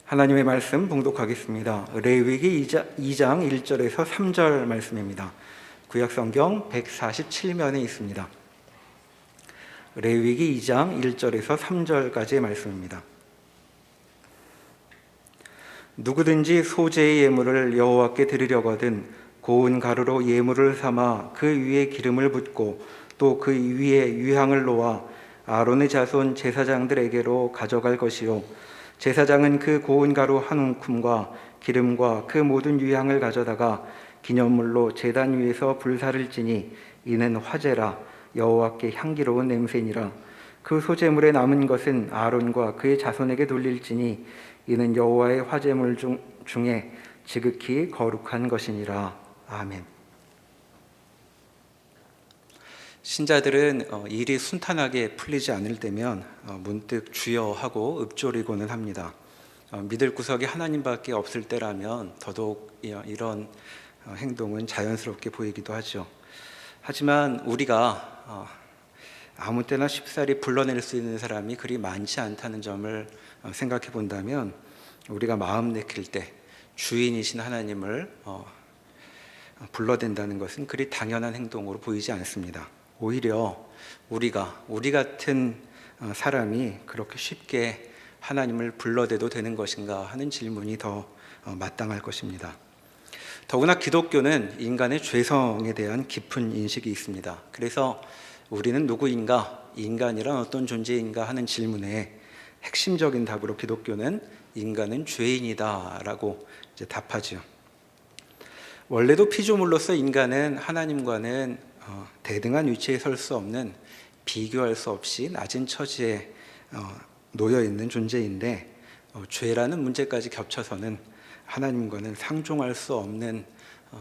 하나님의 말씀 봉독하겠습니다. 레위기 2장 1절에서 3절 말씀입니다. 구약성경 147면에 있습니다. 레위기 2장 1절에서 3절까지의 말씀입니다. 누구든지 소재의 예물을 여호와께 드리려거든 고운 가루로 예물을 삼아 그 위에 기름을 붓고 또 그 위에 유향을 놓아 아론의 자손 제사장들에게로 가져갈 것이요 제사장은 그 고운 가루 한 움큼과 기름과 그 모든 유향을 가져다가 기념물로 제단 위에서 불사를 지니 이는 화제라 여호와께 향기로운 냄새니라. 그 소제물에 남은 것은 아론과 그의 자손에게 돌릴지니 이는 여호와의 화제물 중에 지극히 거룩한 것이니라. 아멘. 신자들은 일이 순탄하게 풀리지 않을 때면 문득 주여 하고 읊조리고는 합니다. 믿을 구석이 하나님밖에 없을 때라면 더더욱 이런 행동은 자연스럽게 보이기도 하죠. 하지만 우리가 아무 때나 쉽사리 불러낼 수 있는 사람이 그리 많지 않다는 점을 생각해 본다면 우리가 마음 내킬 때 주인이신 하나님을 불러댄다는 것은 그리 당연한 행동으로 보이지 않습니다. 오히려 우리 같은 사람이 그렇게 쉽게 하나님을 불러대도 되는 것인가 하는 질문이 더 마땅할 것입니다. 더구나 기독교는 인간의 죄성에 대한 깊은 인식이 있습니다. 그래서 우리는 누구인가, 인간이란 어떤 존재인가 하는 질문에 핵심적인 답으로 기독교는 인간은 죄인이다 라고 답하죠. 원래도 피조물로서 인간은 하나님과는 대등한 위치에 설 수 없는, 비교할 수 없이 낮은 처지에 놓여 있는 존재인데 죄라는 문제까지 겹쳐서는 하나님과는 상종할 수 없는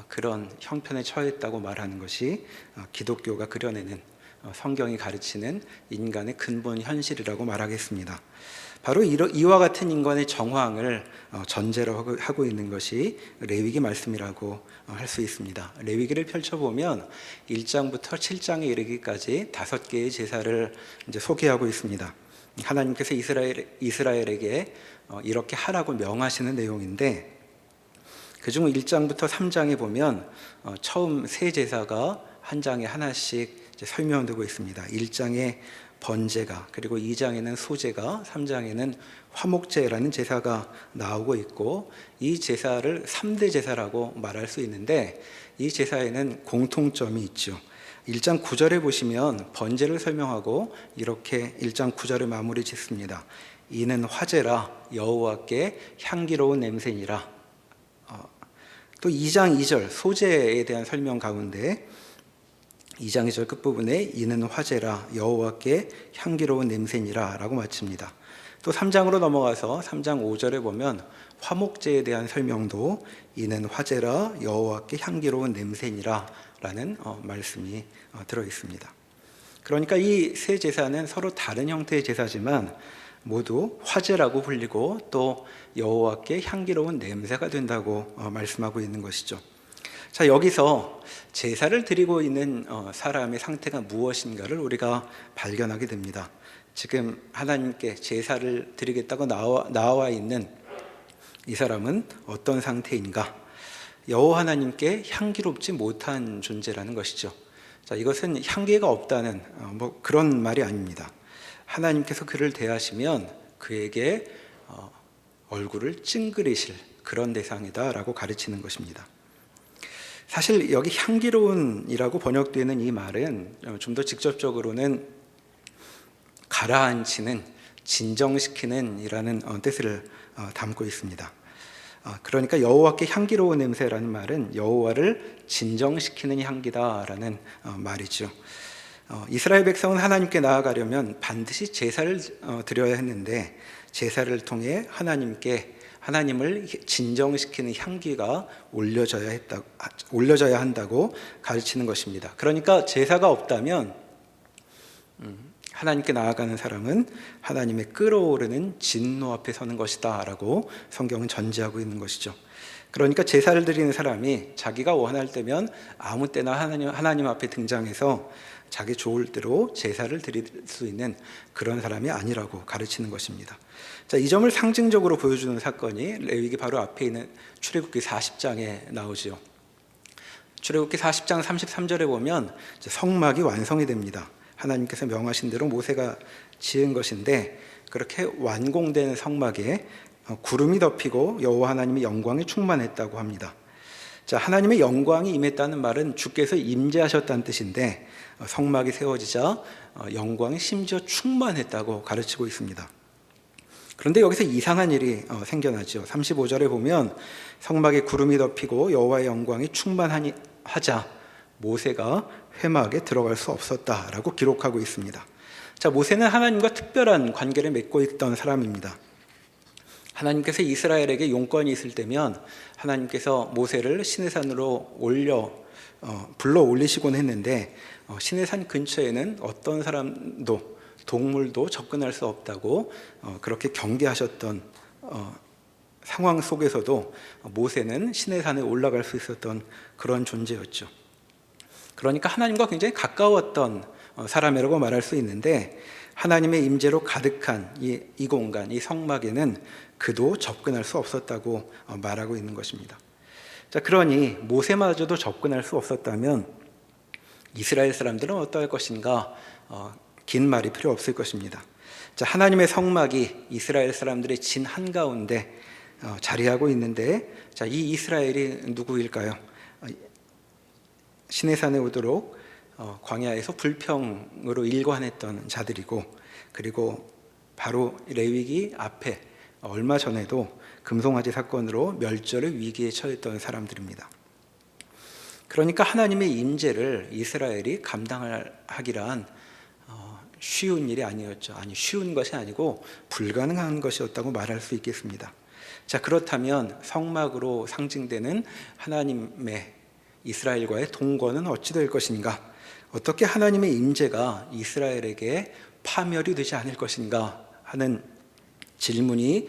그런 형편에 처했다고 말하는 것이 기독교가 그려내는, 성경이 가르치는 인간의 근본 현실이라고 말하겠습니다. 바로 이와 같은 인간의 정황을 전제로 하고 있는 것이 레위기 말씀이라고 할 수 있습니다. 레위기를 펼쳐보면 1장부터 7장에 이르기까지 5개의 제사를 이제 소개하고 있습니다. 하나님께서 이스라엘에게 이렇게 하라고 명하시는 내용인데, 그중 1장부터 3장에 보면 처음 세 제사가 한 장에 하나씩 설명되고 있습니다. 1장에 번제가, 그리고 2장에는 소제가, 3장에는 화목제라는 제사가 나오고 있고, 이 제사를 3대 제사라고 말할 수 있는데 이 제사에는 공통점이 있죠. 1장 9절에 보시면 번제를 설명하고 이렇게 1장 9절을 마무리 짓습니다. 이는 화제라 여호와께 향기로운 냄새니라. 또 2장 2절 소제에 대한 설명 가운데 2장 2절 끝부분에 이는 화제라 여호와께 향기로운 냄새니라 라고 마칩니다. 또 3장으로 넘어가서 3장 5절에 보면 화목제에 대한 설명도 이는 화제라 여호와께 향기로운 냄새니라 라는 말씀이 들어 있습니다. 그러니까 이 세 제사는 서로 다른 형태의 제사지만 모두 화제라고 불리고 또 여호와께 향기로운 냄새가 된다고 말씀하고 있는 것이죠. 자, 여기서 제사를 드리고 있는 사람의 상태가 무엇인가를 우리가 발견하게 됩니다. 지금 하나님께 제사를 드리겠다고 나와 있는 이 사람은 어떤 상태인가? 여호와 하나님께 향기롭지 못한 존재라는 것이죠. 자, 이것은 향기가 없다는 그런 말이 아닙니다. 하나님께서 그를 대하시면 그에게 얼굴을 찡그리실 그런 대상이다라고 가르치는 것입니다. 사실 여기 향기로운이라고 번역되는 이 말은 좀 더 직접적으로는 가라앉히는, 진정시키는 이라는 뜻을 담고 있습니다. 그러니까 여호와께 향기로운 냄새라는 말은 여호와를 진정시키는 향기다라는 말이죠. 이스라엘 백성은 하나님께 나아가려면 반드시 제사를 드려야 했는데 제사를 통해 하나님을 진정시키는 향기가 올려져야 한다고 가르치는 것입니다. 그러니까 제사가 없다면 하나님께 나아가는 사람은 하나님의 끌어오르는 진노 앞에 서는 것이다 라고 성경은 전제하고 있는 것이죠. 그러니까 제사를 드리는 사람이 자기가 원할 때면 아무 때나 하나님 앞에 등장해서 자기 좋을 대로 제사를 드릴 수 있는 그런 사람이 아니라고 가르치는 것입니다. 자, 이 점을 상징적으로 보여주는 사건이 레위기 바로 앞에 있는 출애굽기 40장에 나오지요. 출애굽기 40장 33절에 보면 성막이 완성이 됩니다. 하나님께서 명하신 대로 모세가 지은 것인데, 그렇게 완공된 성막에 구름이 덮이고 여호와 하나님의 영광이 충만했다고 합니다. 자, 하나님의 영광이 임했다는 말은 주께서 임재하셨다는 뜻인데, 성막이 세워지자 영광이 심지어 충만했다고 가르치고 있습니다. 그런데 여기서 이상한 일이 생겨나죠. 35절에 보면 성막에 구름이 덮이고 여호와의 영광이 충만하자 모세가 회막에 들어갈 수 없었다라고 기록하고 있습니다. 자, 모세는 하나님과 특별한 관계를 맺고 있던 사람입니다. 하나님께서 이스라엘에게 용건이 있을 때면 하나님께서 모세를 시내산으로 불러 올리시곤 했는데, 시내산 근처에는 어떤 사람도 동물도 접근할 수 없다고 그렇게 경계하셨던 상황 속에서도 모세는 시내산에 올라갈 수 있었던 그런 존재였죠. 그러니까 하나님과 굉장히 가까웠던 사람이라고 말할 수 있는데, 하나님의 임재로 가득한 이 공간, 이 성막에는 그도 접근할 수 없었다고 말하고 있는 것입니다. 자, 그러니 모세마저도 접근할 수 없었다면 이스라엘 사람들은 어떠할 것인가? 긴 말이 필요 없을 것입니다. 자, 하나님의 성막이 이스라엘 사람들의 진 한가운데 자리하고 있는데, 자, 이 이스라엘이 누구일까요? 시내산에 오도록 광야에서 불평으로 일관했던 자들이고, 그리고 바로 레위기 앞에 얼마 전에도 금송아지 사건으로 멸절의 위기에 처했던 사람들입니다. 그러니까 하나님의 임재를 이스라엘이 감당하기란 쉬운 일이 아니었죠. 아니, 쉬운 것이 아니고 불가능한 것이었다고 말할 수 있겠습니다. 자, 그렇다면 성막으로 상징되는 하나님의 이스라엘과의 동거는 어찌 될 것인가? 어떻게 하나님의 임재가 이스라엘에게 파멸이 되지 않을 것인가 하는 질문이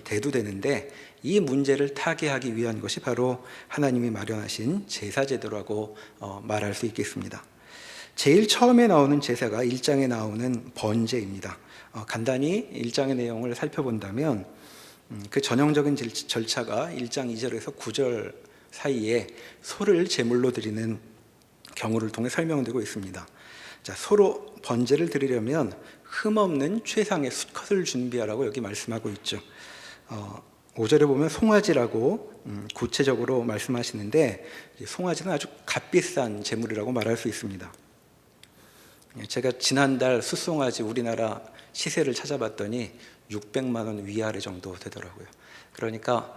대두되는데, 이 문제를 타개하기 위한 것이 바로 하나님이 마련하신 제사제도라고 말할 수 있겠습니다. 제일 처음에 나오는 제사가 1장에 나오는 번제입니다. 간단히 1장의 내용을 살펴본다면 그 전형적인 절차가 1장 2절에서 9절 사이에 소를 제물로 드리는 경우를 통해 설명되고 있습니다. 자, 소로 번제를 드리려면 흠없는 최상의 수컷을 준비하라고 여기 말씀하고 있죠. 5절에 보면 송아지라고 구체적으로 말씀하시는데, 송아지는 아주 값비싼 제물이라고 말할 수 있습니다. 제가 지난달 숫송아지 우리나라 시세를 찾아봤더니 600만 원 위아래 정도 되더라고요. 그러니까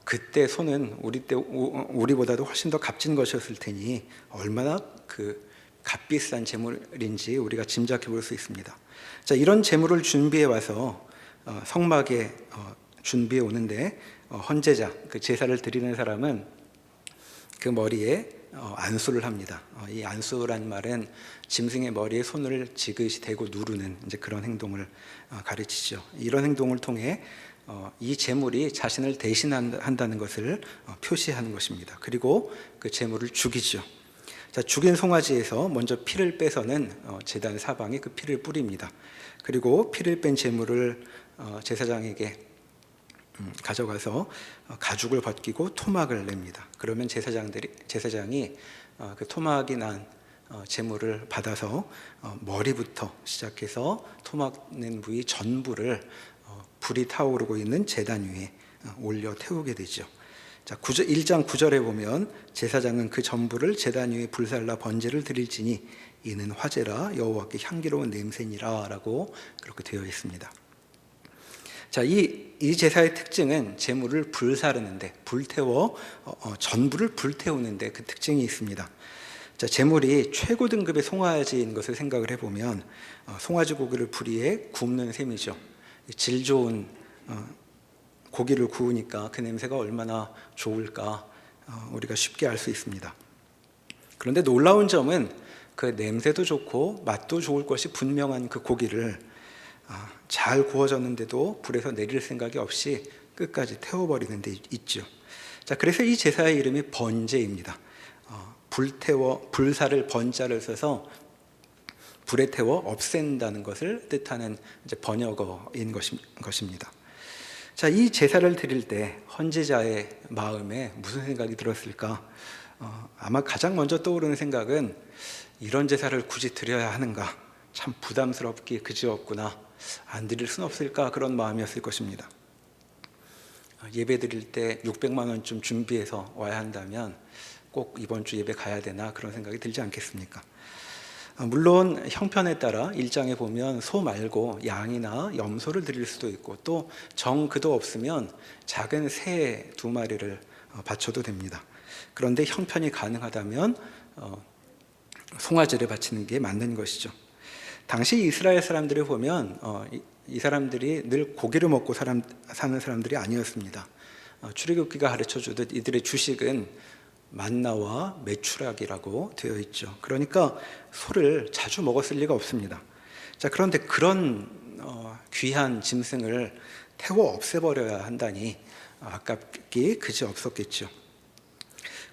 그때 소는 우리보다도 훨씬 더 값진 것이었을 테니 얼마나 그 값비싼 제물인지 우리가 짐작해 볼 수 있습니다. 자, 이런 제물을 준비해 와서 성막에 준비해 오는데, 헌제자, 그 제사를 드리는 사람은 그 머리에 안수를 합니다. 이 안수란 말은 짐승의 머리에 손을 지그시 대고 누르는 이제 그런 행동을 가르치죠. 이런 행동을 통해 이 제물이 자신을 대신한다는 것을 표시하는 것입니다. 그리고 그 제물을 죽이죠. 자, 죽인 송아지에서 먼저 피를 빼서는 제단 사방에 그 피를 뿌립니다. 그리고 피를 뺀 제물을 제사장에게 가져가서 가죽을 벗기고 토막을 냅니다. 그러면 제사장이 그 토막이 난 제물을 받아서 머리부터 시작해서 토막 낸 부위 전부를 불이 타오르고 있는 제단 위에 올려 태우게 되죠. 자, 1장 9절에 보면 제사장은 그 전부를 제단 위에 불살라 번제를 드릴지니 이는 화제라 여호와께 향기로운 냄새니라 라고 그렇게 되어 있습니다. 자, 이 제사의 특징은 제물을 불사르는데, 불태워 전부를 불태우는데 그 특징이 있습니다. 자, 제물이 최고 등급의 송아지인 것을 생각을 해보면 송아지 고기를 불 위에 굽는 셈이죠. 질 좋은 고기를 구우니까 그 냄새가 얼마나 좋을까 우리가 쉽게 알 수 있습니다. 그런데 놀라운 점은 그 냄새도 좋고 맛도 좋을 것이 분명한 그 고기를 잘 구워졌는데도 불에서 내릴 생각이 없이 끝까지 태워버리는 데 있죠. 자, 그래서 이 제사의 이름이 번제입니다. 불살을 번자를 써서 불에 태워 없앤다는 것을 뜻하는 이제 번역어인 것입니다. 자, 이 제사를 드릴 때 헌제자의 마음에 무슨 생각이 들었을까? 아마 가장 먼저 떠오르는 생각은 이런 제사를 굳이 드려야 하는가? 참 부담스럽기 그지없구나. 안 드릴 순 없을까? 그런 마음이었을 것입니다. 예배 드릴 때 600만 원쯤 준비해서 와야 한다면 꼭 이번 주 예배 가야 되나 그런 생각이 들지 않겠습니까? 물론 형편에 따라 일장에 보면 소 말고 양이나 염소를 드릴 수도 있고 또 정그도 없으면 작은 새 2마리를 바쳐도 됩니다. 그런데 형편이 가능하다면 송아지를 바치는 게 맞는 것이죠. 당시 이스라엘 사람들을 보면 이 사람들이 늘 고기를 먹고 사는 사람들이 아니었습니다. 출애굽기가 가르쳐주듯 이들의 주식은 만나와 메추라기라고 되어 있죠. 그러니까 소를 자주 먹었을 리가 없습니다. 자, 그런데 그런 귀한 짐승을 태워 없애버려야 한다니 아깝기 그지없었겠죠.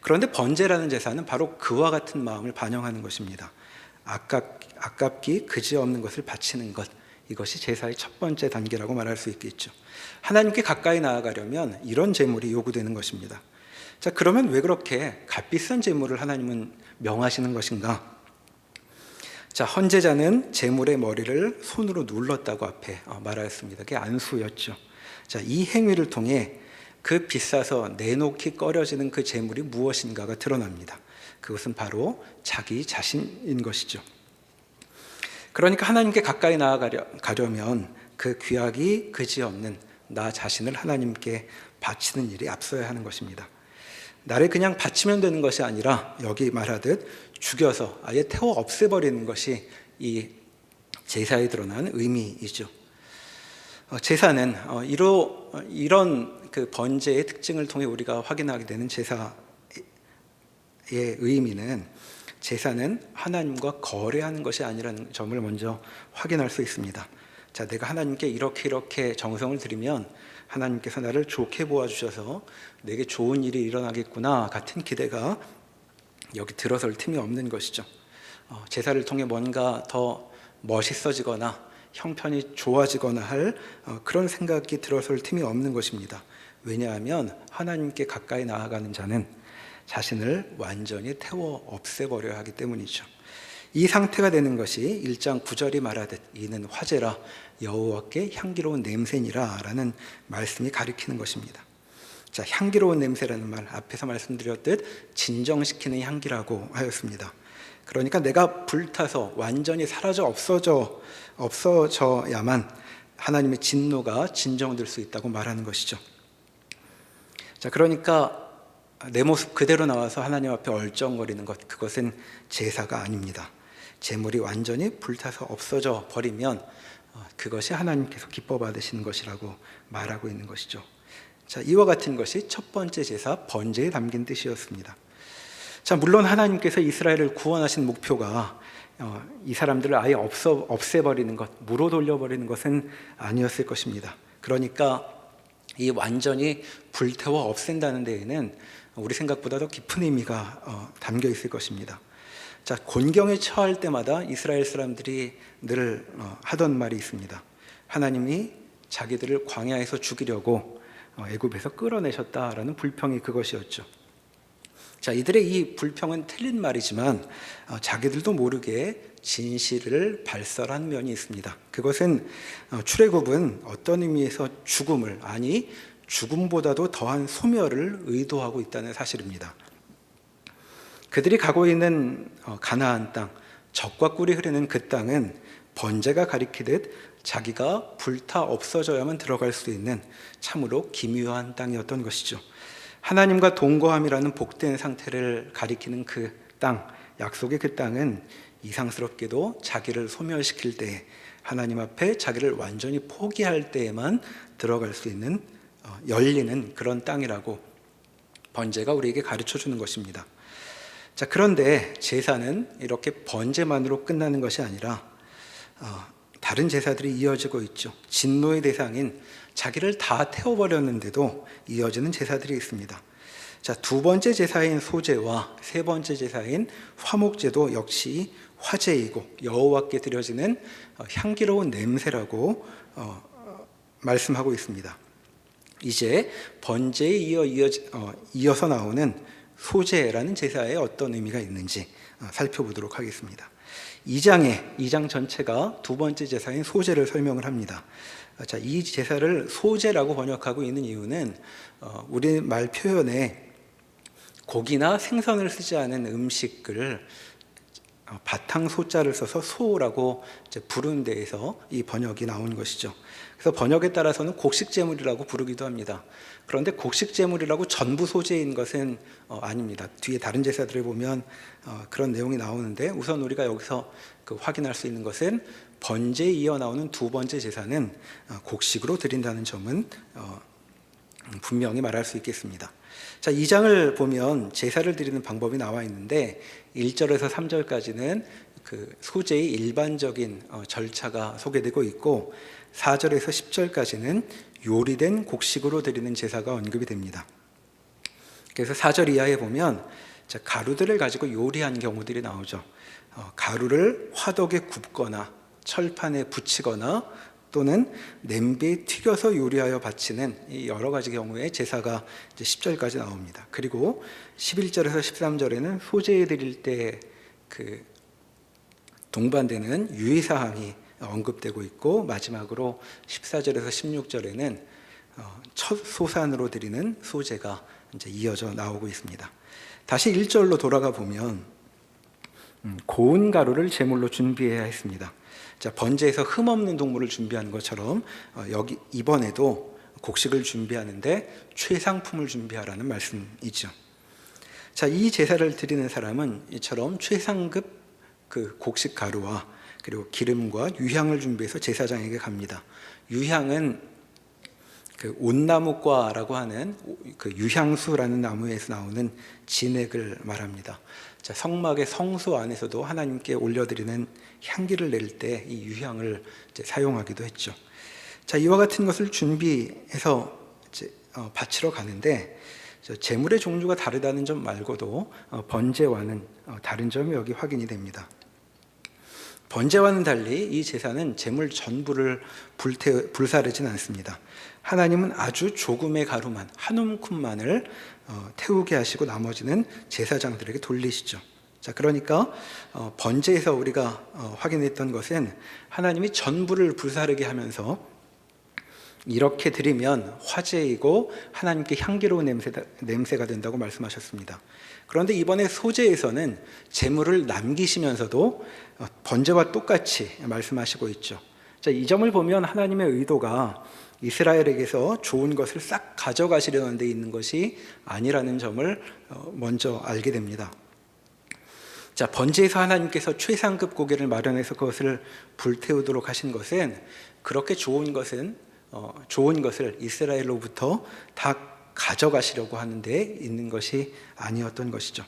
그런데 번제라는 제사는 바로 그와 같은 마음을 반영하는 것입니다. 아깝기 그지없는 것을 바치는 것, 이것이 제사의 첫 번째 단계라고 말할 수 있겠죠. 하나님께 가까이 나아가려면 이런 제물이 요구되는 것입니다. 자, 그러면 왜 그렇게 값비싼 제물을 하나님은 명하시는 것인가? 자, 헌제자는 제물의 머리를 손으로 눌렀다고 앞에 말하였습니다. 그게 안수였죠. 자, 이 행위를 통해 그 비싸서 내놓기 꺼려지는 그 제물이 무엇인가가 드러납니다. 그것은 바로 자기 자신인 것이죠. 그러니까 하나님께 가까이 나아가려면 그 귀하기 그지없는 나 자신을 하나님께 바치는 일이 앞서야 하는 것입니다. 나를 그냥 바치면 되는 것이 아니라 여기 말하듯 죽여서 아예 태워 없애버리는 것이 이 제사에 드러난 의미이죠. 제사는 이런 그 번제의 특징을 통해 우리가 확인하게 되는 제사의 의미는, 제사는 하나님과 거래하는 것이 아니라는 점을 먼저 확인할 수 있습니다. 자, 내가 하나님께 이렇게 정성을 들이면 하나님께서 나를 좋게 보아주셔서 내게 좋은 일이 일어나겠구나 같은 기대가 여기 들어설 틈이 없는 것이죠. 제사를 통해 뭔가 더 멋있어지거나 형편이 좋아지거나 할 그런 생각이 들어설 틈이 없는 것입니다. 왜냐하면 하나님께 가까이 나아가는 자는 자신을 완전히 태워 없애버려야 하기 때문이죠. 이 상태가 되는 것이 1장 9절이 말하듯 이는 화제라 여호와께 향기로운 냄새니라 라는 말씀이 가리키는 것입니다. 자, 향기로운 냄새라는 말, 앞에서 말씀드렸듯 진정시키는 향기라고 하였습니다. 그러니까 내가 불타서 완전히 사라져 없어져야만 하나님의 진노가 진정될 수 있다고 말하는 것이죠. 자, 그러니까 내 모습 그대로 나와서 하나님 앞에 얼쩡거리는 것, 그것은 제사가 아닙니다. 제물이 완전히 불타서 없어져 버리면 그것이 하나님께서 기뻐 받으시는 것이라고 말하고 있는 것이죠. 자, 이와 같은 것이 첫 번째 제사 번제에 담긴 뜻이었습니다. 자, 물론 하나님께서 이스라엘을 구원하신 목표가 이 사람들을 아예 없애버리는 것, 무로 돌려버리는 것은 아니었을 것입니다. 그러니까 이 완전히 불태워 없앤다는 데에는 우리 생각보다 더 깊은 의미가 담겨 있을 것입니다. 자, 곤경에 처할 때마다 이스라엘 사람들이 늘 하던 말이 있습니다. 하나님이 자기들을 광야에서 죽이려고 애굽에서 끌어내셨다라는 불평이 그것이었죠. 자, 이들의 이 불평은 틀린 말이지만 자기들도 모르게 진실을 발설한 면이 있습니다. 그것은 출애굽은 어떤 의미에서 죽음을, 아니 죽음보다도 더한 소멸을 의도하고 있다는 사실입니다. 그들이 가고 있는 가나안 땅, 젖과 꿀이 흐르는 그 땅은 번제가 가리키듯 자기가 불타 없어져야만 들어갈 수 있는 참으로 기묘한 땅이었던 것이죠. 하나님과 동거함이라는 복된 상태를 가리키는 그 땅, 약속의 그 땅은 이상스럽게도 자기를 소멸시킬 때, 하나님 앞에 자기를 완전히 포기할 때에만 들어갈 수 있는 열리는 그런 땅이라고 번제가 우리에게 가르쳐주는 것입니다. 자, 그런데 제사는 이렇게 번제만으로 끝나는 것이 아니라 다른 제사들이 이어지고 있죠. 진노의 대상인 자기를 다 태워버렸는데도 이어지는 제사들이 있습니다. 자, 두 번째 제사인 소제와 세 번째 제사인 화목제도 역시 화제이고 여호와께 드려지는 향기로운 냄새라고 말씀하고 있습니다. 이제 번제에 이어서 나오는 소제라는 제사에 어떤 의미가 있는지 살펴보도록 하겠습니다. 2장 전체가 두 번째 제사인 소제를 설명을 합니다. 자, 이 제사를 소제라고 번역하고 있는 이유는 우리말 표현에 고기나 생선을 쓰지 않은 음식을 바탕 소자를 써서 소라고 부르는 데에서 이 번역이 나온 것이죠. 그래서 번역에 따라서는 곡식제물이라고 부르기도 합니다. 그런데 곡식제물이라고 전부 소제인 것은 아닙니다. 뒤에 다른 제사들을 보면 그런 내용이 나오는데, 우선 우리가 여기서 확인할 수 있는 것은 번제에 이어 나오는 두 번째 제사는 곡식으로 드린다는 점은 분명히 말할 수 있겠습니다. 자, 2장을 보면 제사를 드리는 방법이 나와 있는데 1절에서 3절까지는 그 소제의 일반적인 절차가 소개되고 있고, 4절에서 10절까지는 요리된 곡식으로 드리는 제사가 언급이 됩니다. 그래서 4절 이하에 보면 가루들을 가지고 요리한 경우들이 나오죠. 가루를 화덕에 굽거나 철판에 붙이거나 또는 냄비에 튀겨서 요리하여 바치는 이 여러 가지 경우에 제사가 이제 10절까지 나옵니다. 그리고 11절에서 13절에는 소제에 드릴 때 그 동반되는 유의사항이 언급되고 있고, 마지막으로 14절에서 16절에는 첫 소산으로 드리는 소제가 이제 이어져 나오고 있습니다. 다시 1절로 돌아가 보면 고운 가루를 제물로 준비해야 했습니다. 자, 번제에서 흠없는 동물을 준비하는 것처럼 여기 이번에도 곡식을 준비하는데 최상품을 준비하라는 말씀이죠. 자, 이 제사를 드리는 사람은 이처럼 최상급 그 곡식 가루와 그리고 기름과 유향을 준비해서 제사장에게 갑니다. 유향은 그 온나무과라고 하는 그 유향수라는 나무에서 나오는 진액을 말합니다. 자, 성막의 성소 안에서도 하나님께 올려드리는 향기를 낼 때 이 유향을 이제 사용하기도 했죠. 자, 이와 같은 것을 준비해서 이제 바치러 가는데, 제물의 종류가 다르다는 점 말고도 번제와는 다른 점이 여기 확인이 됩니다. 번제와는 달리 이 제사는 제물 전부를 불사르진 않습니다. 하나님은 아주 조금의 가루만, 한 움큼만을 태우게 하시고 나머지는 제사장들에게 돌리시죠. 자, 그러니까 번제에서 우리가 확인했던 것은 하나님이 전부를 불사르게 하면서 이렇게 드리면 화제이고 하나님께 향기로운 냄새가 된다고 말씀하셨습니다. 그런데 이번에 소제에서는 제물을 남기시면서도 번제와 똑같이 말씀하시고 있죠. 자, 이 점을 보면 하나님의 의도가 이스라엘에게서 좋은 것을 싹 가져가시려는 데 있는 것이 아니라는 점을 먼저 알게 됩니다. 자, 번제에서 하나님께서 최상급 고기를 마련해서 그것을 불태우도록 하신 것은 그렇게 좋은 것을 이스라엘로부터 다 가져가시려고 하는 데 있는 것이 아니었던 것이죠.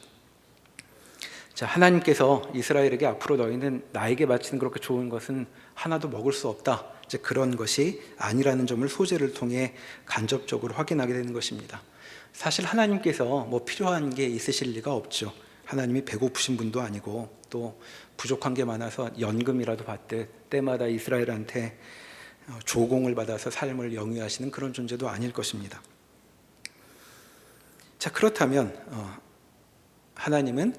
자, 하나님께서 이스라엘에게 앞으로 너희는 나에게 바치는 그렇게 좋은 것은 하나도 먹을 수 없다, 이제 그런 것이 아니라는 점을 소제를 통해 간접적으로 확인하게 되는 것입니다. 사실 하나님께서 뭐 필요한 게 있으실 리가 없죠. 하나님이 배고프신 분도 아니고 또 부족한 게 많아서 연금이라도 받되 때마다 이스라엘한테 조공을 받아서 삶을 영위하시는 그런 존재도 아닐 것입니다. 자, 그렇다면 하나님은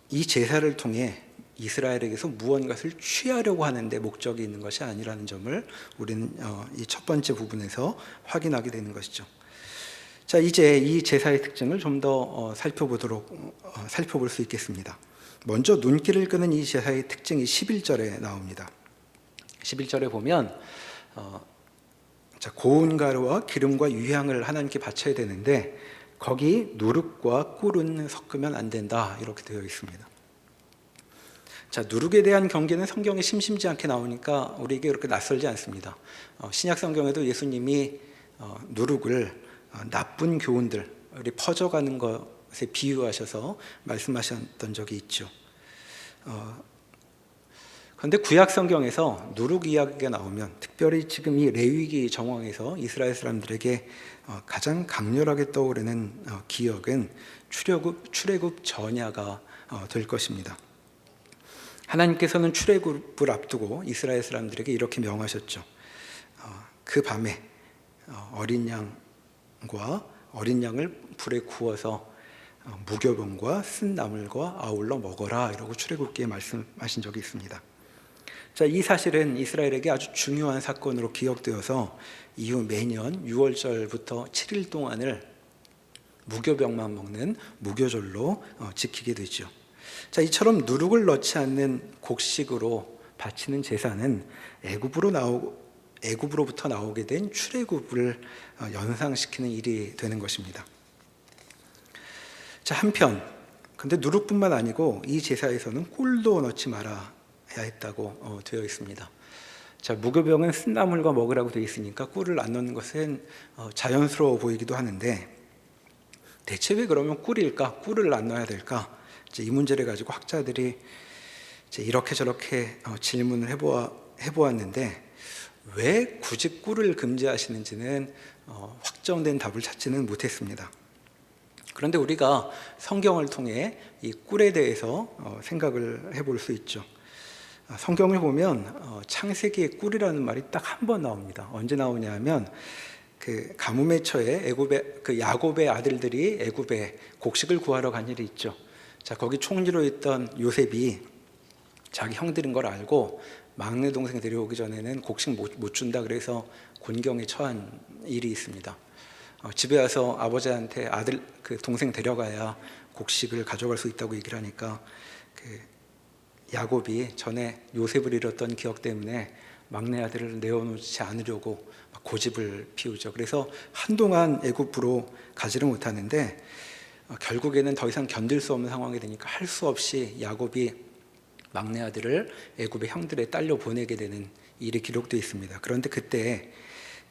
이 제사를 통해 이스라엘에게서 무언가를 취하려고 하는데 목적이 있는 것이 아니라는 점을 우리는 이 첫 번째 부분에서 확인하게 되는 것이죠. 자, 이제 이 제사의 특징을 좀 더 살펴볼 수 있겠습니다. 먼저 눈길을 끄는 이 제사의 특징이 11절에 나옵니다. 11절에 보면 고운 가루와 기름과 유향을 하나님께 바쳐야 되는데 거기 누룩과 꿀은 섞으면 안 된다, 이렇게 되어 있습니다. 자, 누룩에 대한 경계는 성경에 심심지 않게 나오니까 우리에게 그렇게 낯설지 않습니다. 신약 성경에도 예수님이 누룩을 나쁜 교훈들이 퍼져가는 것에 비유하셔서 말씀하셨던 적이 있죠. 그런데 구약 성경에서 누룩 이야기가 나오면 특별히 지금 이 레위기 정황에서 이스라엘 사람들에게 가장 강렬하게 떠오르는 기억은 출애굽 전야가 될 것입니다. 하나님께서는 출애굽을 앞두고 이스라엘 사람들에게 이렇게 명하셨죠. 그 밤에 어린 양을 불에 구워서 무교병과 쓴 나물과 아울러 먹어라, 이라고 출애굽기에 말씀하신 적이 있습니다. 자, 이 사실은 이스라엘에게 아주 중요한 사건으로 기억되어서 이후 매년 6월절부터 7일 동안을 무교병만 먹는 무교절로 지키게 되죠. 자, 이처럼 누룩을 넣지 않는 곡식으로 바치는 제사는 애굽으로부터 나오게 된 출애굽을 연상시키는 일이 되는 것입니다. 자, 한편 근데 누룩뿐만 아니고 이 제사에서는 꿀도 넣지 말아야 했다고 되어 있습니다. 자, 무교병은 쓴 나물과 먹으라고 되어 있으니까 꿀을 안 넣는 것은 자연스러워 보이기도 하는데, 대체 왜 그러면 꿀일까? 꿀을 안 넣어야 될까? 이 문제를 가지고 학자들이 이렇게 저렇게 질문을 해보았는데, 왜 굳이 꿀을 금지하시는지는 확정된 답을 찾지는 못했습니다. 그런데 우리가 성경을 통해 이 꿀에 대해서 생각을 해볼 수 있죠. 성경을 보면 창세기에 꿀이라는 말이 딱 한 번 나옵니다. 언제 나오냐 하면 그 가뭄에 처해 야곱의 아들들이 애굽에 곡식을 구하러 간 일이 있죠. 자, 거기 총리로 있던 요셉이 자기 형들인 걸 알고 막내 동생 데려오기 전에는 곡식 못 준다 그래서 곤경에 처한 일이 있습니다. 집에 와서 아버지한테 그 동생 데려가야 곡식을 가져갈 수 있다고 얘기를 하니까 야곱이 전에 요셉을 잃었던 기억 때문에 막내 아들을 내어놓지 않으려고 고집을 피우죠. 그래서 한동안 애굽으로 가지를 못하는데 결국에는 더 이상 견딜 수 없는 상황이 되니까 할 수 없이 야곱이 막내 아들을 애굽의 형들에 딸려 보내게 되는 일이 기록되어 있습니다. 그런데 그때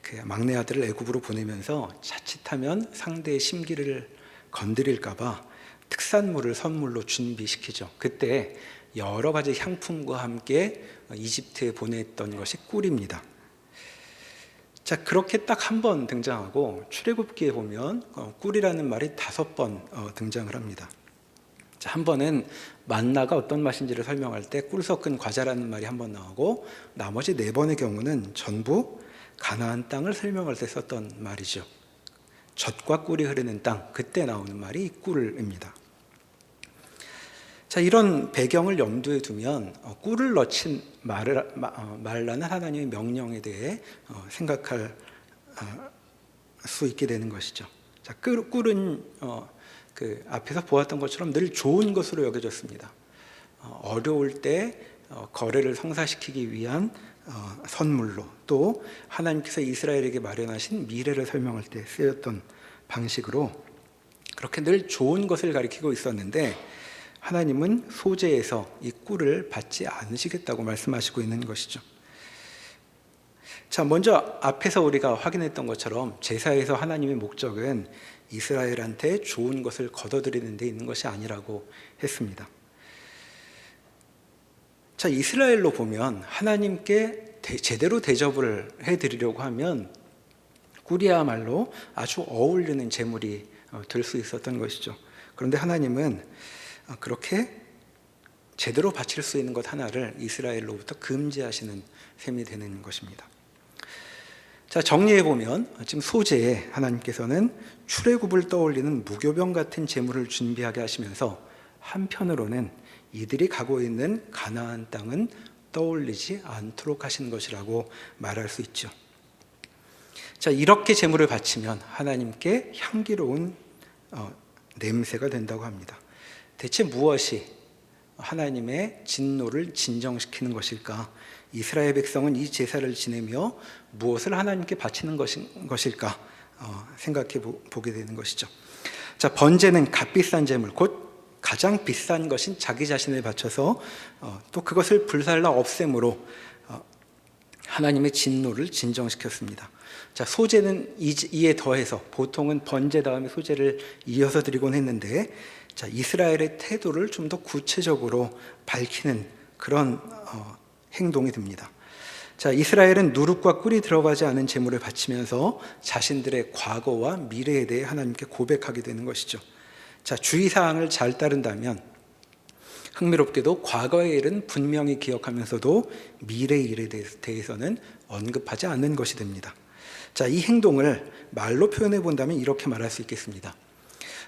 그 막내 아들을 애굽으로 보내면서 자칫하면 상대의 심기를 건드릴까 봐 특산물을 선물로 준비시키죠. 그때 여러 가지 향품과 함께 이집트에 보냈던 것이 꿀입니다. 자, 그렇게 딱 한 번 등장하고 출애굽기에 보면 꿀이라는 말이 5번 등장을 합니다. 자, 한 번은 만나가 어떤 맛인지를 설명할 때 꿀 섞은 과자라는 말이 한 번 나오고, 나머지 4번의 경우는 전부 가나안 땅을 설명할 때 썼던 말이죠. 젖과 꿀이 흐르는 땅, 그때 나오는 말이 꿀입니다. 자, 이런 배경을 염두에 두면 꿀을 넣지 말라는 하나님의 명령에 대해 생각할 수 있게 되는 것이죠. 자, 꿀은 그 앞에서 보았던 것처럼 늘 좋은 것으로 여겨졌습니다. 어려울 때 거래를 성사시키기 위한 선물로, 또 하나님께서 이스라엘에게 마련하신 미래를 설명할 때 쓰였던 방식으로 그렇게 늘 좋은 것을 가리키고 있었는데, 하나님은 소재에서 이 꿀을 받지 않으시겠다고 말씀하시고 있는 것이죠. 자, 먼저 앞에서 우리가 확인했던 것처럼 제사에서 하나님의 목적은 이스라엘한테 좋은 것을 거둬들이는 데 있는 것이 아니라고 했습니다. 자, 이스라엘로 보면 하나님께 제대로 대접을 해드리려고 하면 꿀이야말로 아주 어울리는 제물이 될 수 있었던 것이죠. 그런데 하나님은 그렇게 제대로 바칠 수 있는 것 하나를 이스라엘로부터 금지하시는 셈이 되는 것입니다. 자, 정리해보면 지금 소재에 하나님께서는 출애굽을 떠올리는 무교병 같은 제물을 준비하게 하시면서 한편으로는 이들이 가고 있는 가나안 땅은 떠올리지 않도록 하신 것이라고 말할 수 있죠. 자, 이렇게 제물을 바치면 하나님께 향기로운 냄새가 된다고 합니다. 대체 무엇이 하나님의 진노를 진정시키는 것일까? 이스라엘 백성은 이 제사를 지내며 무엇을 하나님께 바치는 것일까? 생각해 보게 되는 것이죠. 자, 번제는 값비싼 제물, 곧 가장 비싼 것인 자기 자신을 바쳐서 또 그것을 불살라 없앰으로 하나님의 진노를 진정시켰습니다. 자, 소제는 이에 더해서 보통은 번제 다음에 소제를 이어서 드리곤 했는데, 자, 이스라엘의 태도를 좀 더 구체적으로 밝히는 그런 행동이 됩니다. 자, 이스라엘은 누룩과 꿀이 들어가지 않은 제물을 바치면서 자신들의 과거와 미래에 대해 하나님께 고백하게 되는 것이죠. 자, 주의사항을 잘 따른다면 흥미롭게도 과거의 일은 분명히 기억하면서도 미래의 일에 대해서는 언급하지 않는 것이 됩니다. 자, 이 행동을 말로 표현해 본다면 이렇게 말할 수 있겠습니다.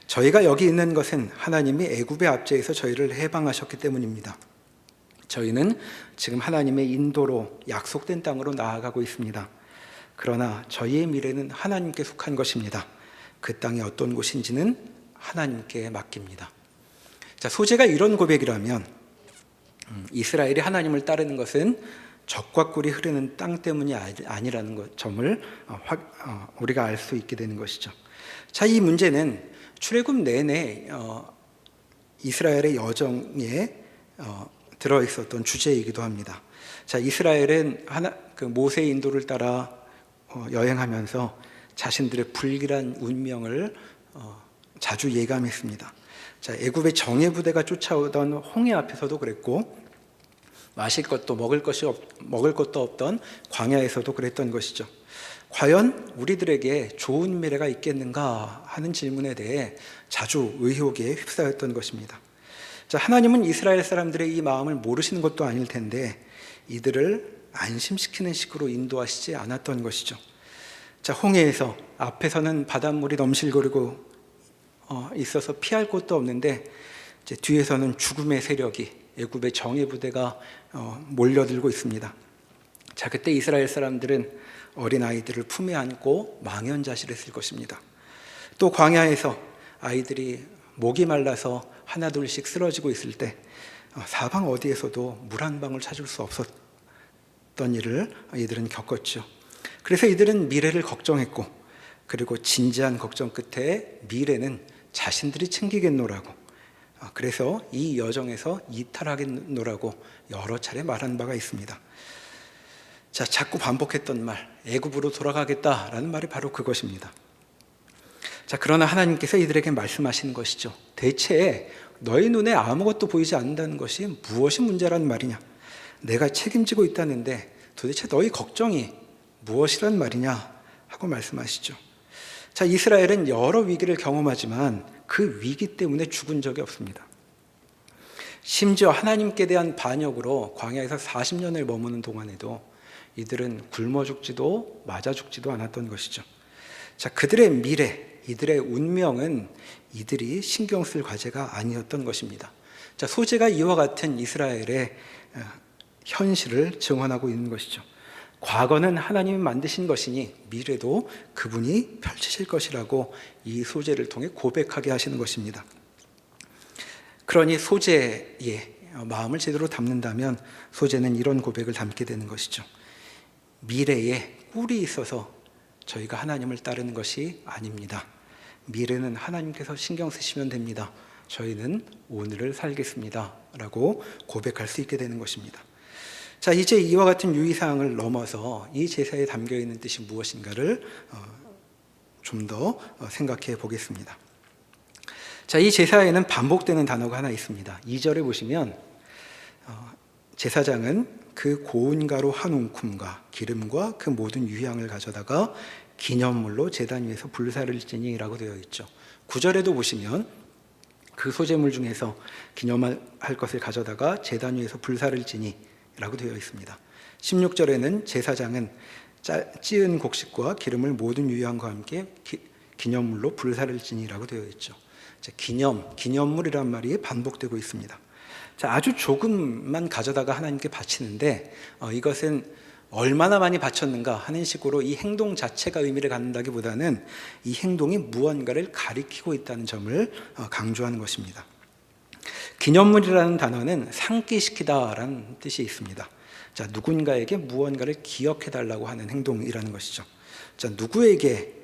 저희가 여기 있는 것은 하나님이 애굽의 압제에서 저희를 해방하셨기 때문입니다. 저희는 지금 하나님의 인도로 약속된 땅으로 나아가고 있습니다. 그러나 저희의 미래는 하나님께 속한 것입니다. 그 땅이 어떤 곳인지는 하나님께 맡깁니다. 자, 소재가 이런 고백이라면 이스라엘이 하나님을 따르는 것은 적과 꿀이 흐르는 땅 때문이 아니라는 점을 우리가 알 수 있게 되는 것이죠. 자, 이 문제는 출애굽 내내 이스라엘의 여정에 들어있었던 주제이기도 합니다. 자, 이스라엘은 모세의 인도를 따라 여행하면서 자신들의 불길한 운명을 자주 예감했습니다. 자, 애굽의 정예 부대가 쫓아오던 홍해 앞에서도 그랬고, 마실 것도 먹을 것도 없던 광야에서도 그랬던 것이죠. 과연 우리들에게 좋은 미래가 있겠는가 하는 질문에 대해 자주 의혹에 휩싸였던 것입니다. 자, 하나님은 이스라엘 사람들의 이 마음을 모르시는 것도 아닐 텐데 이들을 안심시키는 식으로 인도하시지 않았던 것이죠. 자, 홍해에서 앞에서는 바닷물이 넘실거리고 있어서 피할 곳도 없는데 이제 뒤에서는 죽음의 세력이 애굽의 정예 부대가 몰려들고 있습니다. 자, 그때 이스라엘 사람들은 어린 아이들을 품에 안고 망연자실했을 것입니다. 또 광야에서 아이들이 목이 말라서 하나둘씩 쓰러지고 있을 때 사방 어디에서도 물 한 방울 찾을 수 없었던 일을 이들은 겪었죠. 그래서 이들은 미래를 걱정했고, 그리고 진지한 걱정 끝에 미래는 자신들이 챙기겠노라고, 그래서 이 여정에서 이탈하겠노라고 여러 차례 말한 바가 있습니다. 자, 자꾸 반복했던 말, 애굽으로 돌아가겠다라는 말이 바로 그것입니다. 자, 그러나 하나님께서 이들에게 말씀하시는 것이죠. 대체 너희 눈에 아무것도 보이지 않는다는 것이 무엇이 문제란 말이냐? 내가 책임지고 있다는데 도대체 너희 걱정이 무엇이란 말이냐? 하고 말씀하시죠. 자, 이스라엘은 여러 위기를 경험하지만 그 위기 때문에 죽은 적이 없습니다. 심지어 하나님께 대한 반역으로 광야에서 40년을 머무는 동안에도 이들은 굶어 죽지도 맞아 죽지도 않았던 것이죠. 자, 그들의 미래, 이들의 운명은 이들이 신경 쓸 과제가 아니었던 것입니다. 자, 소재가 이와 같은 이스라엘의 현실을 증언하고 있는 것이죠. 과거는 하나님이 만드신 것이니 미래도 그분이 펼치실 것이라고 이 소재를 통해 고백하게 하시는 것입니다. 그러니 소재의 마음을 제대로 담는다면 소재는 이런 고백을 담게 되는 것이죠. 미래에 꿀이 있어서 저희가 하나님을 따르는 것이 아닙니다. 미래는 하나님께서 신경 쓰시면 됩니다. 저희는 오늘을 살겠습니다 라고 고백할 수 있게 되는 것입니다. 자, 이제 이와 같은 유의사항을 넘어서 이 제사에 담겨있는 뜻이 무엇인가를 좀 더 생각해 보겠습니다. 자, 이 제사에는 반복되는 단어가 하나 있습니다. 2절에 보시면 제사장은 그 고운 가루 한 움큼과 기름과 그 모든 유향을 가져다가 기념물로 제단 위에서 불사를 지니라고 되어 있죠. 9절에도 보시면 그 소재물 중에서 기념할 것을 가져다가 제단 위에서 불사를 지니라고 되어 있습니다. 16절에는 제사장은 찌은 곡식과 기름을 모든 유향과 함께 기념물로 불사를 지니라고 되어 있죠. 자, 기념물이란 말이 반복되고 있습니다. 자, 아주 조금만 가져다가 하나님께 바치는데 이것은 얼마나 많이 바쳤는가 하는 식으로 이 행동 자체가 의미를 갖는다기보다는 이 행동이 무언가를 가리키고 있다는 점을 강조하는 것입니다. 기념물이라는 단어는 상기시키다라는 뜻이 있습니다. 자, 누군가에게 무언가를 기억해달라고 하는 행동이라는 것이죠. 자, 누구에게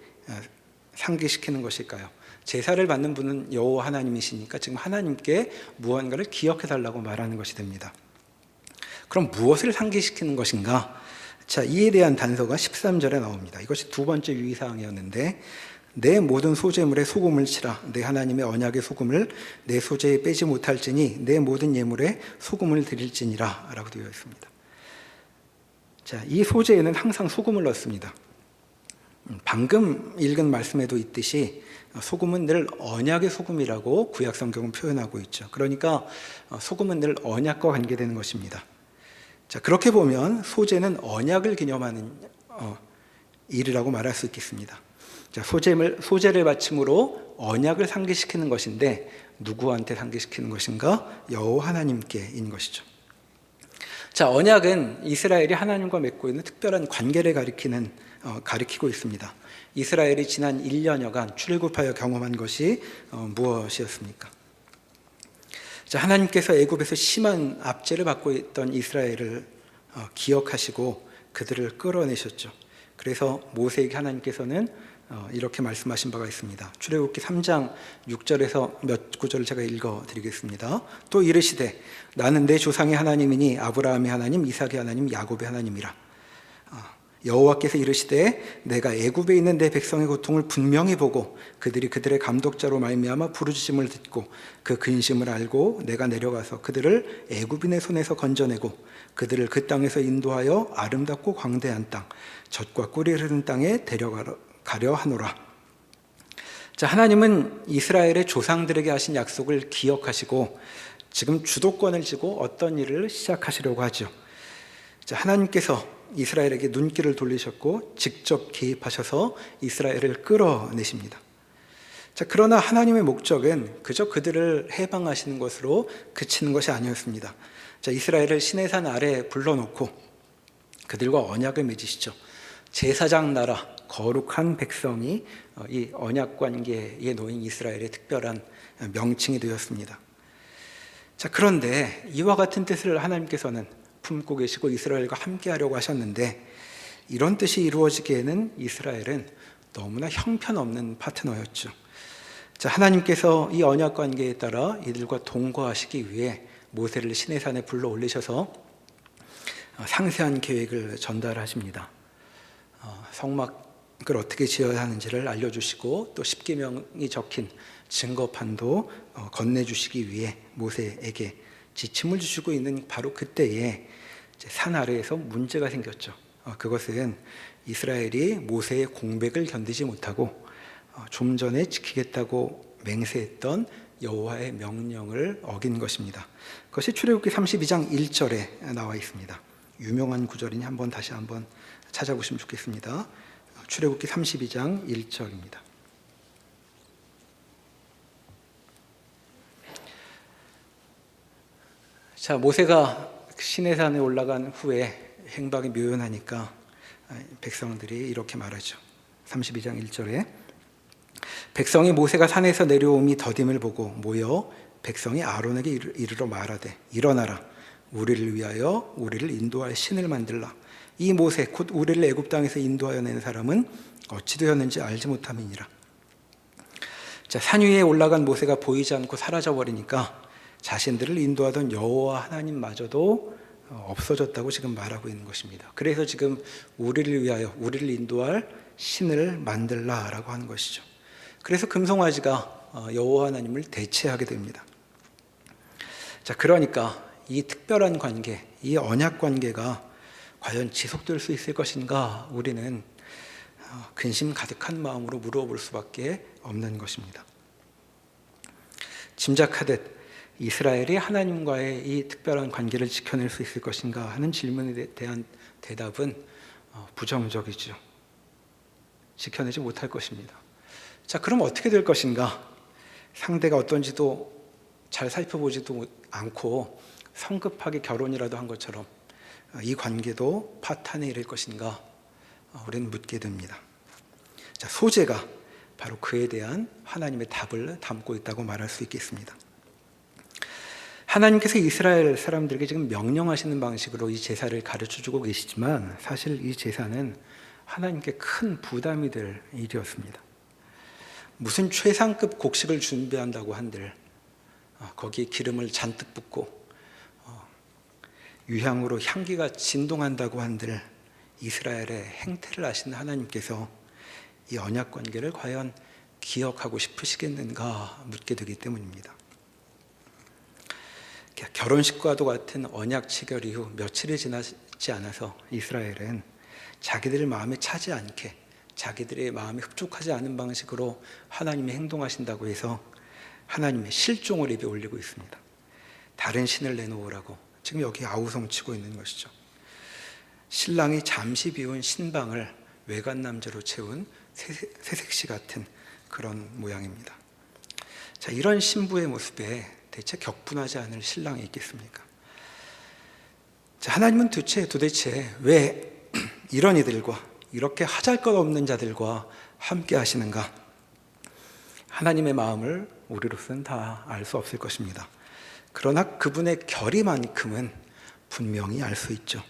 상기시키는 것일까요? 제사를 받는 분은 여호와 하나님이시니까 지금 하나님께 무언가를 기억해달라고 말하는 것이 됩니다. 그럼 무엇을 상기시키는 것인가? 자, 이에 대한 단서가 13절에 나옵니다. 이것이 두 번째 유의사항이었는데, 내 모든 소재물에 소금을 치라. 내 하나님의 언약의 소금을 내 소재에 빼지 못할지니 내 모든 예물에 소금을 드릴지니라 라고 되어 있습니다. 자, 이 소재에는 항상 소금을 넣습니다. 방금 읽은 말씀에도 있듯이 소금은 늘 언약의 소금이라고 구약 성경은 표현하고 있죠. 그러니까 소금은 늘 언약과 관계되는 것입니다. 자, 그렇게 보면 소제는 언약을 기념하는 일이라고 말할 수 있겠습니다. 자, 소제를 바침으로 언약을 상기시키는 것인데 누구한테 상기시키는 것인가? 여호와 하나님께인 것이죠. 자, 언약은 이스라엘이 하나님과 맺고 있는 특별한 관계를 가리키고 있습니다. 이스라엘이 지난 1년여간 출애굽하여 경험한 것이 무엇이었습니까? 자, 하나님께서 애굽에서 심한 압제를 받고 있던 이스라엘을 기억하시고 그들을 끌어내셨죠. 그래서 모세에게 하나님께서는 이렇게 말씀하신 바가 있습니다. 출애굽기 3장 6절에서 몇 구절을 제가 읽어드리겠습니다. 또 이르시되 나는 내 조상의 하나님이니 아브라함의 하나님, 이삭의 하나님, 야곱의 하나님이라. 여호와께서 이르시되 내가 애굽에 있는 내 백성의 고통을 분명히 보고 그들이 그들의 감독자로 말미암아 부르짖음을 듣고 그 근심을 알고 내가 내려가서 그들을 애굽인의 손에서 건져내고 그들을 그 땅에서 인도하여 아름답고 광대한 땅, 젖과 꿀이 흐르는 땅에 데려가려 하노라. 자, 하나님은 이스라엘의 조상들에게 하신 약속을 기억하시고 지금 주도권을 쥐고 어떤 일을 시작하시려고 하죠. 자, 하나님께서 이스라엘에게 눈길을 돌리셨고 직접 개입하셔서 이스라엘을 끌어내십니다. 자, 그러나 하나님의 목적은 그저 그들을 해방하시는 것으로 그치는 것이 아니었습니다. 자, 이스라엘을 시내산 아래에 불러놓고 그들과 언약을 맺으시죠. 제사장 나라, 거룩한 백성이 이 언약 관계에 놓인 이스라엘의 특별한 명칭이 되었습니다. 자, 그런데 이와 같은 뜻을 하나님께서는 품고 계시고 이스라엘과 함께 하려고 하셨는데 이런 뜻이 이루어지기에는 이스라엘은 너무나 형편없는 파트너였죠. 자, 하나님께서 이 언약 관계에 따라 이들과 동거하시기 위해 모세를 시내산에 불러 올리셔서 상세한 계획을 전달하십니다. 성막을 어떻게 지어야 하는지를 알려주시고 또 십계명이 적힌 증거판도 건네주시기 위해 모세에게 지침을 주시고 있는 바로 그때에 산 아래에서 문제가 생겼죠. 그것은 이스라엘이 모세의 공백을 견디지 못하고 좀 전에 지키겠다고 맹세했던 여호와의 명령을 어긴 것입니다. 그것이 출애굽기 32장 1절에 나와 있습니다. 유명한 구절이니 다시 한번 찾아보시면 좋겠습니다. 출애굽기 32장 1절입니다. 자, 모세가 시내산에 올라간 후에 행방이 묘연하니까 백성들이 이렇게 말하죠. 32장 1절에 백성이 모세가 산에서 내려옴이 더딤을 보고 모여 백성이 아론에게 이르러 말하되 일어나라 우리를 위하여 우리를 인도할 신을 만들라. 이 모세 곧 우리를 애굽 땅에서 인도하여 낸 사람은 어찌 되었는지 알지 못함이니라. 자, 산 위에 올라간 모세가 보이지 않고 사라져 버리니까 자신들을 인도하던 여호와 하나님마저도 없어졌다고 지금 말하고 있는 것입니다. 그래서 지금 우리를 위하여 우리를 인도할 신을 만들라라고 하는 것이죠. 그래서 금송아지가 여호와 하나님을 대체하게 됩니다. 자, 그러니까 이 특별한 관계, 이 언약 관계가 과연 지속될 수 있을 것인가 우리는 근심 가득한 마음으로 물어볼 수밖에 없는 것입니다. 짐작하듯 이스라엘이 하나님과의 이 특별한 관계를 지켜낼 수 있을 것인가 하는 질문에 대한 대답은 부정적이죠. 지켜내지 못할 것입니다. 자, 그럼 어떻게 될 것인가? 상대가 어떤지도 잘 살펴보지도 않고 성급하게 결혼이라도 한 것처럼 이 관계도 파탄에 이를 것인가? 우리는 묻게 됩니다. 자, 소제가 바로 그에 대한 하나님의 답을 담고 있다고 말할 수 있겠습니다. 하나님께서 이스라엘 사람들에게 지금 명령하시는 방식으로 이 제사를 가르쳐주고 계시지만 사실 이 제사는 하나님께 큰 부담이 될 일이었습니다. 무슨 최상급 곡식을 준비한다고 한들 거기에 기름을 잔뜩 붓고 유향으로 향기가 진동한다고 한들 이스라엘의 행태를 아시는 하나님께서 이 언약 관계를 과연 기억하고 싶으시겠는가 묻게 되기 때문입니다. 결혼식과도 같은 언약 체결 이후 며칠이 지나지 않아서 이스라엘은 자기들 마음에 차지 않게 자기들의 마음에 흡족하지 않은 방식으로 하나님이 행동하신다고 해서 하나님의 실종을 입에 올리고 있습니다. 다른 신을 내놓으라고 지금 여기 아우성치고 있는 것이죠. 신랑이 잠시 비운 신방을 외간 남자로 채운 새색시 같은 그런 모양입니다. 자, 이런 신부의 모습에 대체 격분하지 않을 신랑이 있겠습니까? 자, 하나님은 도대체 왜 이런 이들과 이렇게 하잘것없는 자들과 함께 하시는가? 하나님의 마음을 우리로서는 다 알 수 없을 것입니다. 그러나 그분의 결의만큼은 분명히 알 수 있죠.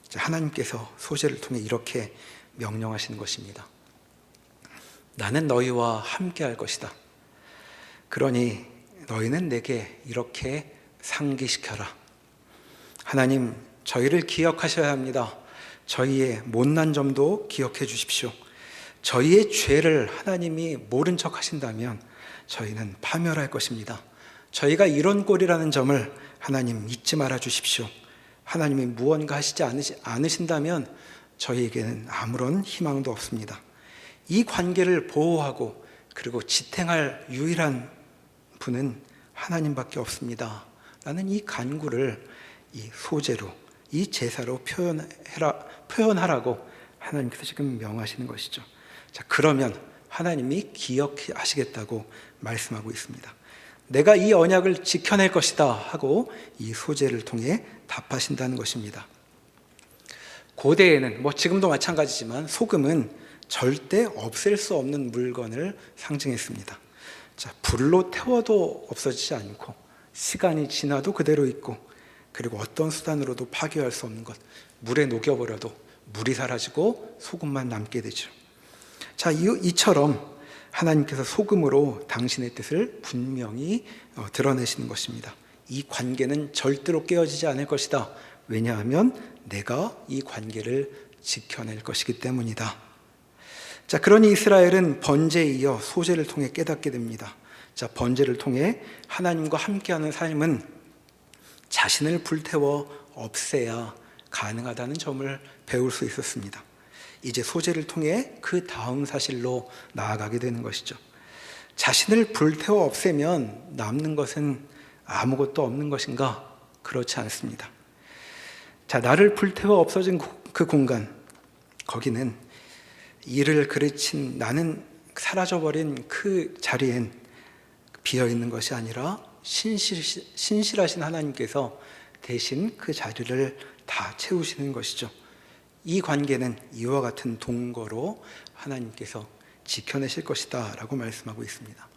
자, 하나님께서 소재를 통해 이렇게 명령하시는 것입니다. 나는 너희와 함께 할 것이다. 그러니 너희는 내게 이렇게 상기시켜라. 하나님, 저희를 기억하셔야 합니다. 저희의 못난 점도 기억해 주십시오. 저희의 죄를 하나님이 모른 척 하신다면 저희는 파멸할 것입니다. 저희가 이런 꼴이라는 점을 하나님 잊지 말아 주십시오. 하나님이 무언가 하시지 않으신다면 저희에게는 아무런 희망도 없습니다. 이 관계를 보호하고 그리고 지탱할 유일한 분은 하나님밖에 없습니다. 라는 이 간구를 이 소재로, 이 제사로 표현하라고 하나님께서 지금 명하시는 것이죠. 자, 그러면 하나님이 기억하시겠다고 말씀하고 있습니다. 내가 이 언약을 지켜낼 것이다 하고 이 소재를 통해 답하신다는 것입니다. 고대에는 지금도 마찬가지지만 소금은 절대 없앨 수 없는 물건을 상징했습니다. 자, 불로 태워도 없어지지 않고 시간이 지나도 그대로 있고 그리고 어떤 수단으로도 파괴할 수 없는 것, 물에 녹여버려도 물이 사라지고 소금만 남게 되죠. 자, 이처럼 하나님께서 소금으로 당신의 뜻을 분명히 드러내시는 것입니다. 이 관계는 절대로 깨어지지 않을 것이다. 왜냐하면 내가 이 관계를 지켜낼 것이기 때문이다. 자, 그러니 이스라엘은 번제에 이어 소제를 통해 깨닫게 됩니다. 자, 번제를 통해 하나님과 함께하는 삶은 자신을 불태워 없애야 가능하다는 점을 배울 수 있었습니다. 이제 소제를 통해 그 다음 사실로 나아가게 되는 것이죠. 자신을 불태워 없애면 남는 것은 아무것도 없는 것인가? 그렇지 않습니다. 자, 나를 불태워 없어진 그 공간, 거기는 이를 그르친 나는 사라져버린 그 자리엔 비어있는 것이 아니라 신실하신 하나님께서 대신 그 자리를 다 채우시는 것이죠. 이 관계는 이와 같은 동거로 하나님께서 지켜내실 것이다 라고 말씀하고 있습니다.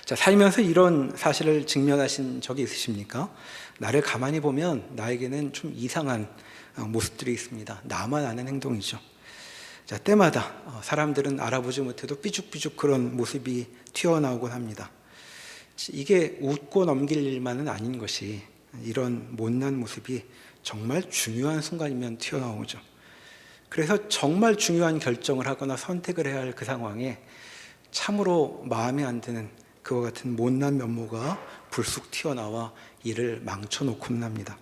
자, 살면서 이런 사실을 직면하신 적이 있으십니까? 나를 가만히 보면 나에게는 좀 이상한 모습들이 있습니다. 나만 아는 행동이죠. 자, 때마다 사람들은 알아보지 못해도 삐죽삐죽 그런 모습이 튀어나오곤 합니다. 이게 웃고 넘길 일만은 아닌 것이 이런 못난 모습이 정말 중요한 순간이면 튀어나오죠. 그래서 정말 중요한 결정을 하거나 선택을 해야 할 그 상황에 참으로 마음에 안 드는 그와 같은 못난 면모가 불쑥 튀어나와 이를 망쳐놓곤 합니다.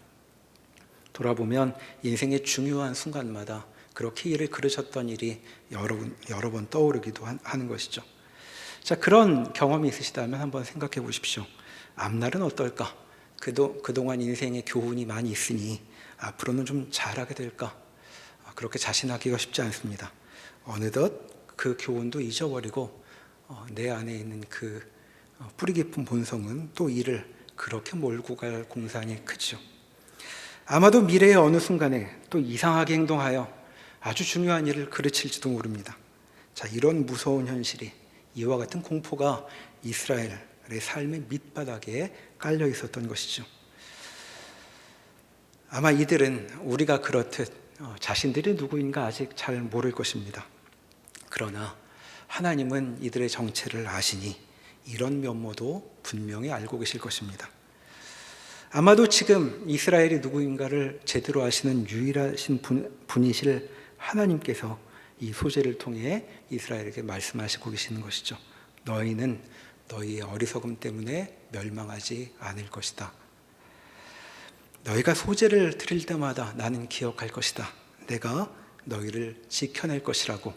돌아보면 인생의 중요한 순간마다 그렇게 이를 그르셨던 일이 여러 번 떠오르기도 하는 것이죠. 자, 그런 경험이 있으시다면 한번 생각해 보십시오. 앞날은 어떨까? 그동안 인생의 교훈이 많이 있으니 앞으로는 좀 잘하게 될까? 그렇게 자신하기가 쉽지 않습니다. 어느덧 그 교훈도 잊어버리고 내 안에 있는 그 뿌리 깊은 본성은 또 이를 그렇게 몰고 갈 공산이 크죠. 아마도 미래의 어느 순간에 또 이상하게 행동하여 아주 중요한 일을 그르칠지도 모릅니다. 자, 이런 무서운 현실이, 이와 같은 공포가 이스라엘의 삶의 밑바닥에 깔려 있었던 것이죠. 아마 이들은 우리가 그렇듯 자신들이 누구인가 아직 잘 모를 것입니다. 그러나 하나님은 이들의 정체를 아시니 이런 면모도 분명히 알고 계실 것입니다. 아마도 지금 이스라엘이 누구인가를 제대로 아시는 유일하신 분이실 하나님께서 이 소재를 통해 이스라엘에게 말씀하시고 계시는 것이죠. 너희는 너희의 어리석음 때문에 멸망하지 않을 것이다. 너희가 소재를 드릴 때마다 나는 기억할 것이다. 내가 너희를 지켜낼 것이라고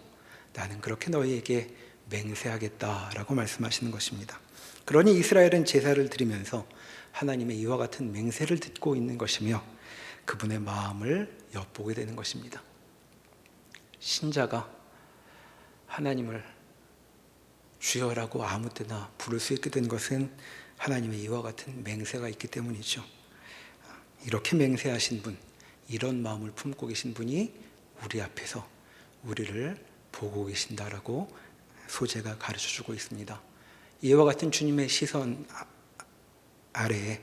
나는 그렇게 너희에게 맹세하겠다라고 말씀하시는 것입니다. 그러니 이스라엘은 제사를 드리면서 하나님의 이와 같은 맹세를 듣고 있는 것이며 그분의 마음을 엿보게 되는 것입니다. 신자가 하나님을 주여라고 아무 때나 부를 수 있게 된 것은 하나님의 이와 같은 맹세가 있기 때문이죠. 이렇게 맹세하신 분, 이런 마음을 품고 계신 분이 우리 앞에서 우리를 보고 계신다라고 소재가 가르쳐주고 있습니다. 이와 같은 주님의 시선 아래에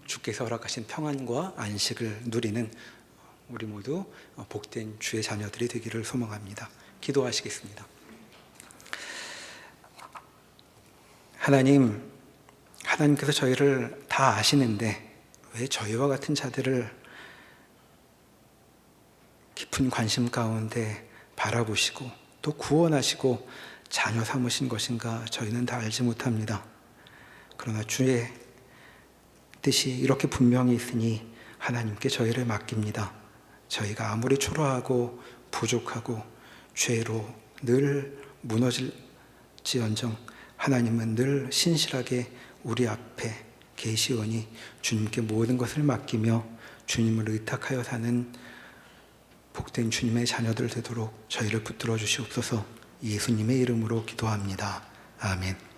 주께서 허락하신 평안과 안식을 누리는 우리 모두 복된 주의 자녀들이 되기를 소망합니다. 기도하시겠습니다. 하나님께서 저희를 다 아시는데 왜 저희와 같은 자들을 깊은 관심 가운데 바라보시고 또 구원하시고 자녀 삼으신 것인가 저희는 다 알지 못합니다. 그러나 주의 뜻이 이렇게 분명히 있으니 하나님께 저희를 맡깁니다. 저희가 아무리 초라하고 부족하고 죄로 늘 무너질지언정 하나님은 늘 신실하게 우리 앞에 계시오니 주님께 모든 것을 맡기며 주님을 의탁하여 사는 복된 주님의 자녀들 되도록 저희를 붙들어 주시옵소서. 예수님의 이름으로 기도합니다. 아멘.